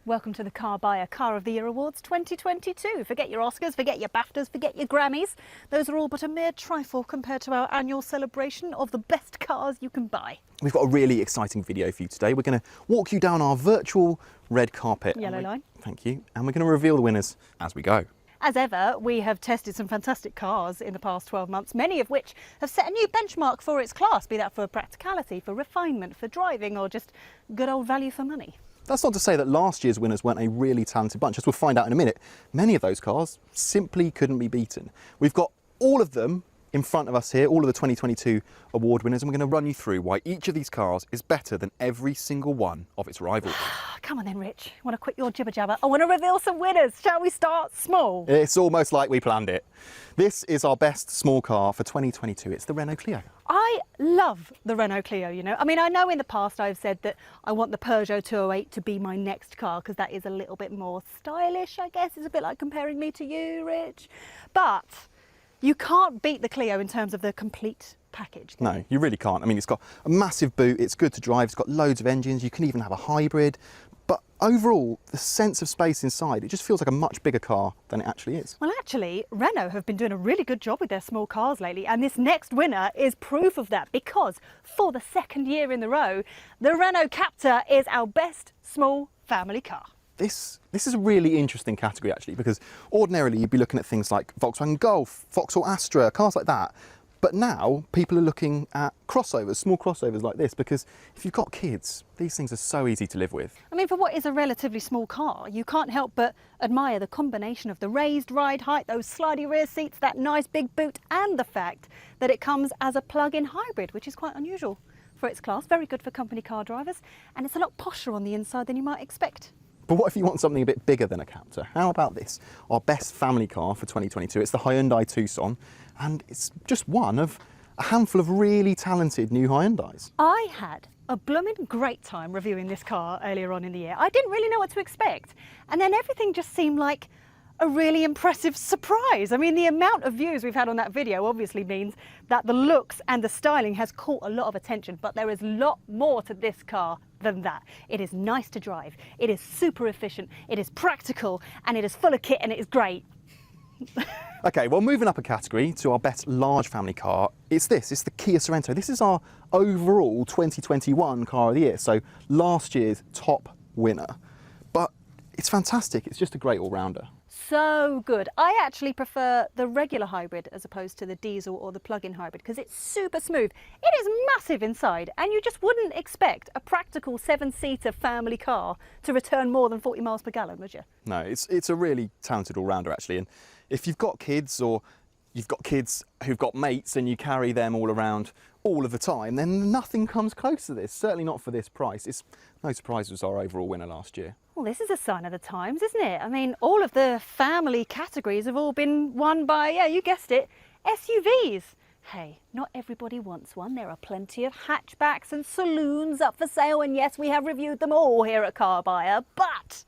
Welcome to the Carbuyer Car of the Year Awards 2022. Forget your Oscars, forget your BAFTAs, forget your Grammys. Those are all but a mere trifle compared to our annual celebration of the best cars you can buy. We've got a really exciting video for you today. We're going to walk you down our virtual red carpet. Yellow line. Thank you. And we're going to reveal the winners as we go. As ever, we have tested some fantastic cars in the past 12 months, many of which have set a new benchmark for its class, be that for practicality, for refinement, for driving, or just good old value for money. That's not to say that last year's winners weren't a really talented bunch. As we'll find out in a minute, many of those cars simply couldn't be beaten. We've got all of them in front of us here, all of the 2022 award winners, and we're going to run you through why each of these cars is better than every single one of its rivals. Come on then, Rich. Want to quit your jibber jabber? I want to reveal some winners. Shall we start small? It's almost like we planned it. This is our best small car for 2022. It's the Renault Clio. I love the Renault Clio, you know. I mean, I know in the past I've said that I want the Peugeot 208 to be my next car because that is a little bit more stylish, I guess. It's a bit like comparing me to you, Rich. But you can't beat the Clio in terms of the complete package. No, you really can't. I mean, it's got a massive boot, it's good to drive, it's got loads of engines, you can even have a hybrid. But overall, the sense of space inside, it just feels like a much bigger car than it actually is. Well, actually, Renault have been doing a really good job with their small cars lately, and this next winner is proof of that because for the second year in a row, the Renault Captur is our best small family car. This is a really interesting category actually, because ordinarily you'd be looking at things like Volkswagen Golf, Vauxhall Astra, cars like that. But now people are looking at crossovers, small crossovers like this, because if you've got kids, these things are so easy to live with. I mean, for what is a relatively small car, you can't help but admire the combination of the raised ride height, those slidey rear seats, that nice big boot, and the fact that it comes as a plug-in hybrid, which is quite unusual for its class, very good for company car drivers, and it's a lot posher on the inside than you might expect. But what if you want something a bit bigger than a Captur? How about this? Our best family car for 2022. It's the Hyundai Tucson, and it's just one of a handful of really talented new Hyundais. I had a blooming great time reviewing this car earlier on in the year. I didn't really know what to expect, and then everything just seemed like a really impressive surprise. I mean, the amount of views we've had on that video obviously means that the looks and the styling has caught a lot of attention, but there is a lot more to this car than that. It is nice to drive, it is super efficient, it is practical, and it is full of kit, and it is great. Okay, well, moving up a category to our best large family car, it's the Kia Sorento. This is our overall 2021 car of the year, so last year's top winner. But it's fantastic, it's just a great all-rounder. So good. I actually prefer the regular hybrid as opposed to the diesel or the plug-in hybrid because it's super smooth. It is massive inside, and you just wouldn't expect a practical 7-seater family car to return more than 40 miles per gallon, would you? No, it's a really talented all-rounder actually, and if you've got kids or you've got kids who've got mates and you carry them all around all of the time, then nothing comes close to this, certainly not for this price. It's no surprise it was our overall winner last year. Well, this is a sign of the times, isn't it? I mean, all of the family categories have all been won by, yeah, you guessed it, SUVs. Hey, not everybody wants one. There are plenty of hatchbacks and saloons up for sale, and yes, we have reviewed them all here at Carbuyer, but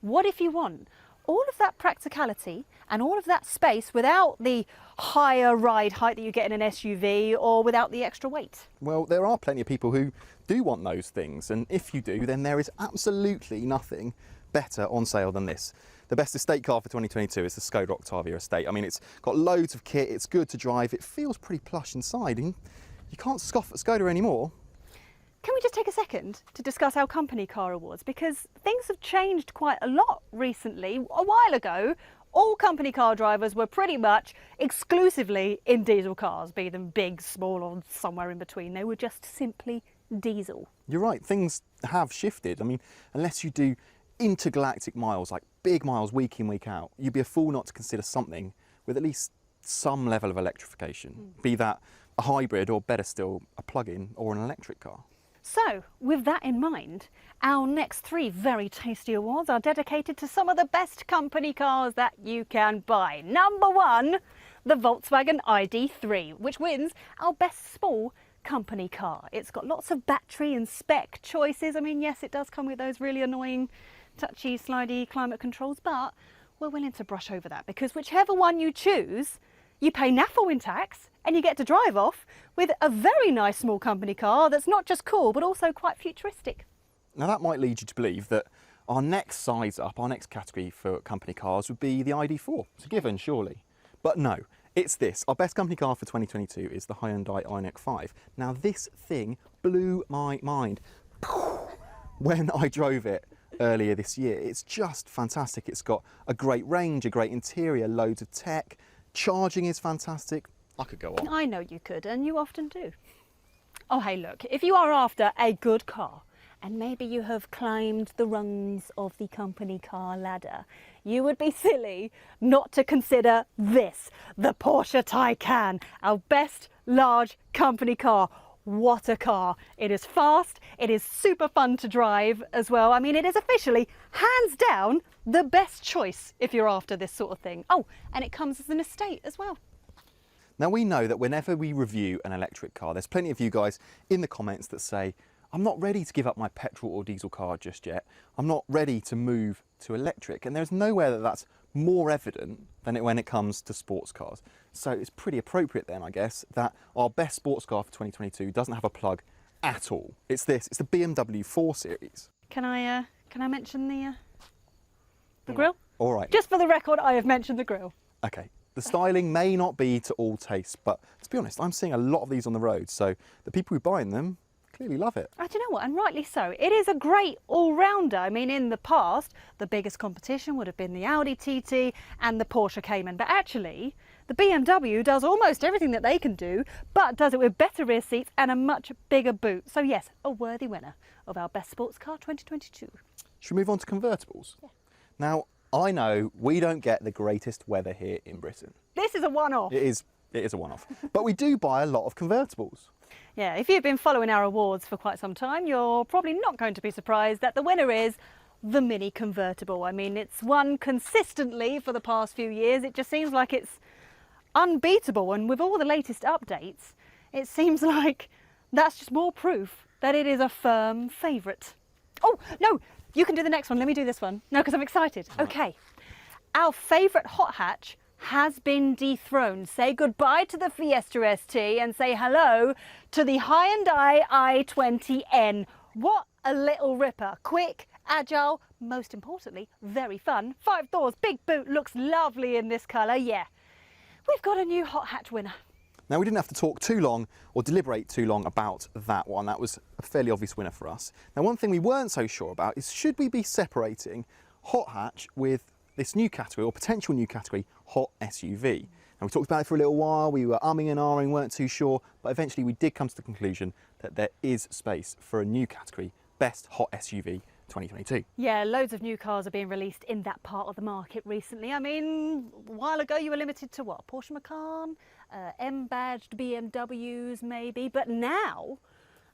what if you want all of that practicality and all of that space without the higher ride height that you get in an SUV or without the extra weight? Well, there are plenty of people who do want those things, and if you do, then there is absolutely nothing better on sale than this. The best estate car for 2022 is the Skoda Octavia Estate. I mean, it's got loads of kit, it's good to drive, it feels pretty plush inside, and you can't scoff at Skoda anymore. Can we just take a second to discuss our company car awards? Because things have changed quite a lot recently. A while ago, all company car drivers were pretty much exclusively in diesel cars, be them big, small, or somewhere in between. They were just simply diesel. You're right, things have shifted. I mean, unless you do intergalactic miles, like big miles week in, week out, you'd be a fool not to consider something with at least some level of electrification, be that a hybrid or better still, a plug-in or an electric car. So, with that in mind, our next 3 very tasty awards are dedicated to some of the best company cars that you can buy. Number 1, the Volkswagen ID.3, which wins our best small company car. It's got lots of battery and spec choices. I mean, yes, it does come with those really annoying touchy, slidey climate controls, but we're willing to brush over that because whichever one you choose, you pay naffle in tax and you get to drive off with a very nice small company car that's not just cool, but also quite futuristic. Now that might lead you to believe that our next size up, our next category for company cars would be the ID4. It's a given, surely. But no, it's this. Our best company car for 2022 is the Hyundai Ioniq 5. Now this thing blew my mind when I drove it earlier this year. It's just fantastic. It's got a great range, a great interior, loads of tech. Charging is fantastic. I could go on. I know you could, and you often do. Oh, hey, look, if you are after a good car, and maybe you have climbed the rungs of the company car ladder, you would be silly not to consider this, the Porsche Taycan, our best large company car. What a car. It is fast, it is super fun to drive as well. I mean, it is officially, hands down, the best choice if you're after this sort of thing. Oh, and it comes as an estate as well. Now we know that whenever we review an electric car, there's plenty of you guys in the comments that say, I'm not ready to give up my petrol or diesel car just yet. I'm not ready to move to electric. And there's nowhere that that's more evident than when it comes to sports cars. So it's pretty appropriate then, I guess, that our best sports car for 2022 doesn't have a plug at all. It's this, it's the BMW 4 Series. Can I mention the grille? All right. Just for the record, I have mentioned the grille. Okay. The styling may not be to all tastes, but to be honest, I'm seeing a lot of these on the road. So the people who are buying them clearly love it. Do you know what? And rightly so. It is a great all-rounder. I mean, in the past, the biggest competition would have been the Audi TT and the Porsche Cayman. But actually, the BMW does almost everything that they can do, but does it with better rear seats and a much bigger boot. So yes, a worthy winner of our best sports car 2022. Should we move on to convertibles? Yeah. Now, I know we don't get the greatest weather here in Britain. This is a one-off. It is a one-off. But we do buy a lot of convertibles. Yeah, if you've been following our awards for quite some time, you're probably not going to be surprised that the winner is the Mini convertible. I mean, it's won consistently for the past few years. It just seems like it's unbeatable, and with all the latest updates, it seems like that's just more proof that it is a firm favourite. Oh, no, you can do the next one. Let me do this one. No, because I'm excited. Okay. Our favourite hot hatch has been dethroned. Say goodbye to the Fiesta ST and say hello to the Hyundai i20N. What a little ripper. Quick, agile, most importantly, very fun. 5 doors, big boot, looks lovely in this colour. Yeah, we've got a new hot hatch winner. Now, we didn't have to talk too long or deliberate too long about that one. That was a fairly obvious winner for us. Now, one thing we weren't so sure about is should we be separating hot hatch with this new category or potential new category, hot SUV. And we talked about it for a little while, we were umming and ahhing, weren't too sure, but eventually we did come to the conclusion that there is space for a new category, best hot SUV 2022. Yeah, loads of new cars are being released in that part of the market recently. I mean, a while ago you were limited to what? Porsche Macan, M-badged BMWs maybe, but now,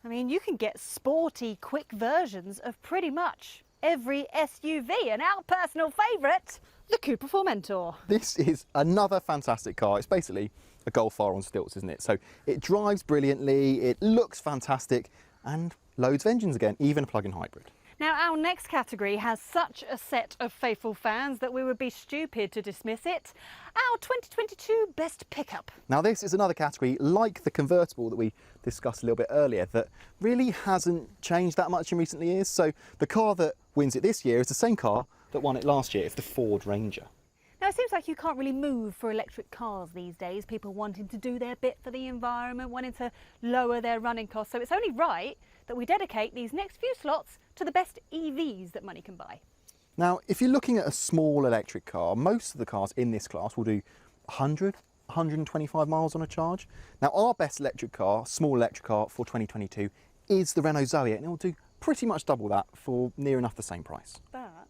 I mean, you can get sporty, quick versions of pretty much every SUV, and our personal favourite, the Cooper Formentor. This is another fantastic car. It's basically a Golf R on stilts, isn't it? So it drives brilliantly, it looks fantastic, and loads of engines again, even a plug-in hybrid. Now, our next category has such a set of faithful fans that we would be stupid to dismiss it. Our 2022 best pickup. Now, this is another category like the convertible that we discussed a little bit earlier that really hasn't changed that much in recent years. So the car that wins it this year is the same car that won it last year. It's the Ford Ranger. Now, it seems like you can't really move for electric cars these days, people wanting to do their bit for the environment, wanting to lower their running costs. So it's only right that we dedicate these next few slots to the best EVs that money can buy. Now, if you're looking at a small electric car, most of the cars in this class will do 100, 125 miles on a charge. Now, our best electric car, small electric car for 2022 is the Renault Zoe, and it will do pretty much double that for near enough the same price. That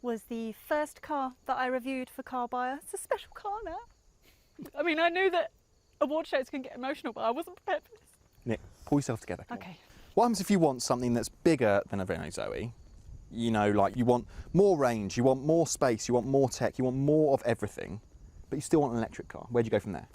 was the first car that I reviewed for Carbuyer. It's a special car now. I mean, I knew that award shows can get emotional, but I wasn't prepared for this. Nick, pull yourself together. Okay. What happens if you want something that's bigger than a Renault Zoe? You know, like you want more range, you want more space, you want more tech, you want more of everything, but you still want an electric car. Where do you go from there?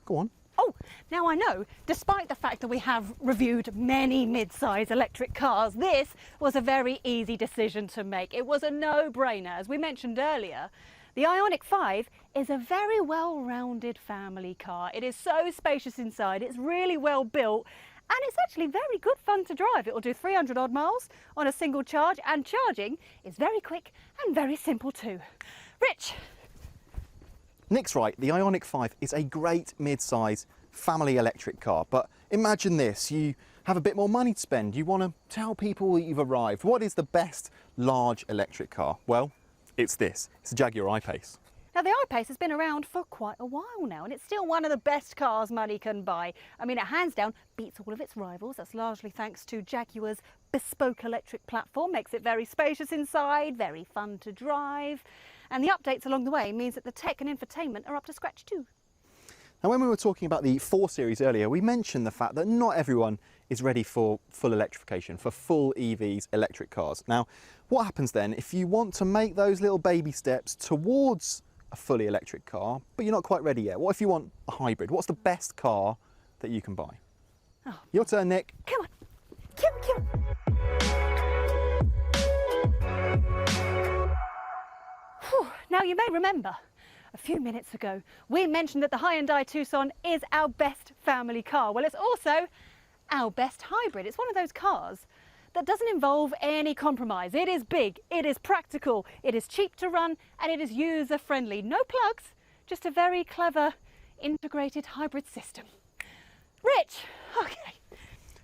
Go on. Oh, now I know, despite the fact that we have reviewed many mid-size electric cars, this was a very easy decision to make. It was a no-brainer. As we mentioned earlier, the Ioniq 5 is a very well-rounded family car. It is so spacious inside, it's really well built, and it's actually very good fun to drive. It will do 300 odd miles on a single charge, and charging is very quick and very simple too. Rich. Nick's right, the Ioniq 5 is a great mid-size family electric car, but imagine this, you have a bit more money to spend, you want to tell people that you've arrived. What is the best large electric car? Well, it's this, it's a Jaguar I-Pace. Now, the I-Pace has been around for quite a while now, and it's still one of the best cars money can buy. I mean, it hands down beats all of its rivals. That's largely thanks to Jaguar's bespoke electric platform. Makes it very spacious inside, very fun to drive. And the updates along the way means that the tech and infotainment are up to scratch too. Now, when we were talking about the 4 Series earlier, we mentioned the fact that not everyone is ready for full electrification, for full EVs, electric cars. Now, what happens then if you want to make those little baby steps towards a fully electric car, but you're not quite ready yet? What if you want a hybrid? What's the best car that you can buy? Oh. Your turn, Nick. Come on. Come. Whew. Now, you may remember a few minutes ago we mentioned that the Hyundai Tucson is our best family car. Well, it's also our best hybrid. It's one of those cars that doesn't involve any compromise. It is big, it is practical, it is cheap to run, and it is user friendly. No plugs, just a very clever integrated hybrid system. Rich, okay.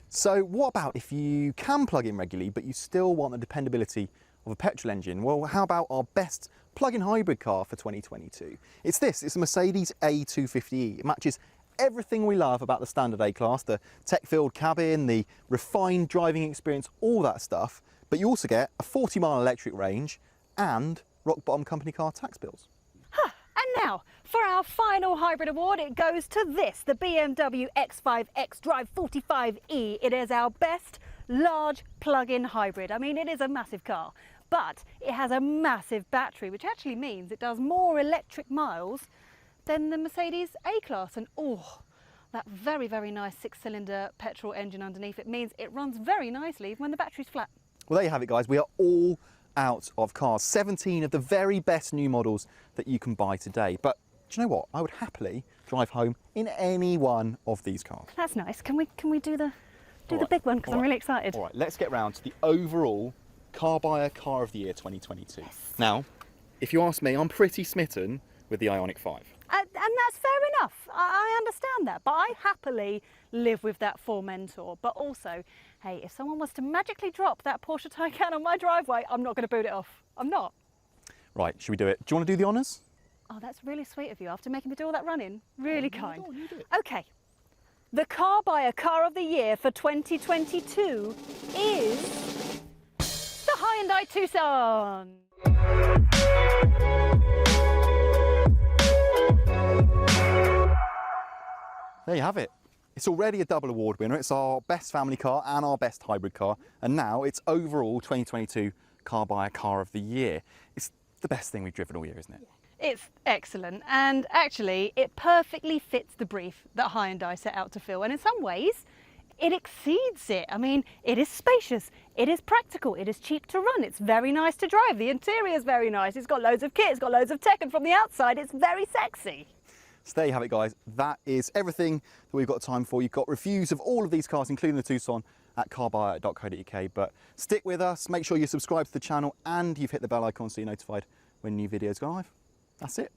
So what about if you can plug in regularly, but you still want the dependability of a petrol engine? Well, how about our best plug-in hybrid car for 2022? It's this, it's a Mercedes A250e. It matches everything we love about the standard A-Class, the tech-filled cabin, the refined driving experience, all that stuff, but you also get a 40-mile electric range and rock-bottom company car tax bills. And now, for our final hybrid award, it goes to this, the BMW X5 xDrive 45e. It is our best large plug-in hybrid. I mean, it is a massive car, but it has a massive battery, which actually means it does more electric miles than the Mercedes A-Class. And oh, that very, very nice 6-cylinder petrol engine underneath it means it runs very nicely when the battery's flat. Well, there you have it, guys. We are all out of cars. 17 of the very best new models that you can buy today. But do you know what? I would happily drive home in any one of these cars. That's nice. Can we do the big one? Because I'm really excited. All right, let's get round to the overall Carbuyer Car of the Year 2022. Yes. Now, if you ask me, I'm pretty smitten with the Ioniq 5. And that's fair enough. I understand that, but I happily live with that Formentor. But also, hey, if someone was to magically drop that Porsche Taycan on my driveway, I'm not going to boot it off. I'm not. Right, should we do it? Do you want to do the honours? Oh, that's really sweet of you after making me do all that running. Really kind. Go on, you do it. Okay. The Carbuyer Car of the Year for 2022 is the Hyundai Tucson. There you have it. It's already a double award winner. It's our best family car and our best hybrid car. And now it's overall 2022 Carbuyer Car of the Year. It's the best thing we've driven all year, isn't it? It's excellent, and actually it perfectly fits the brief that Hyundai set out to fill, and in some ways it exceeds it. I mean, it is spacious, it is practical, it is cheap to run, it's very nice to drive, the interior is very nice, it's got loads of kit, it's got loads of tech, and from the outside it's very sexy. So there you have it, guys. That is everything that we've got time for. You've got reviews of all of these cars, including the Tucson, at carbuyer.co.uk. But stick with us, make sure you subscribe to the channel, and you've hit the bell icon so you're notified when new videos go live. That's it.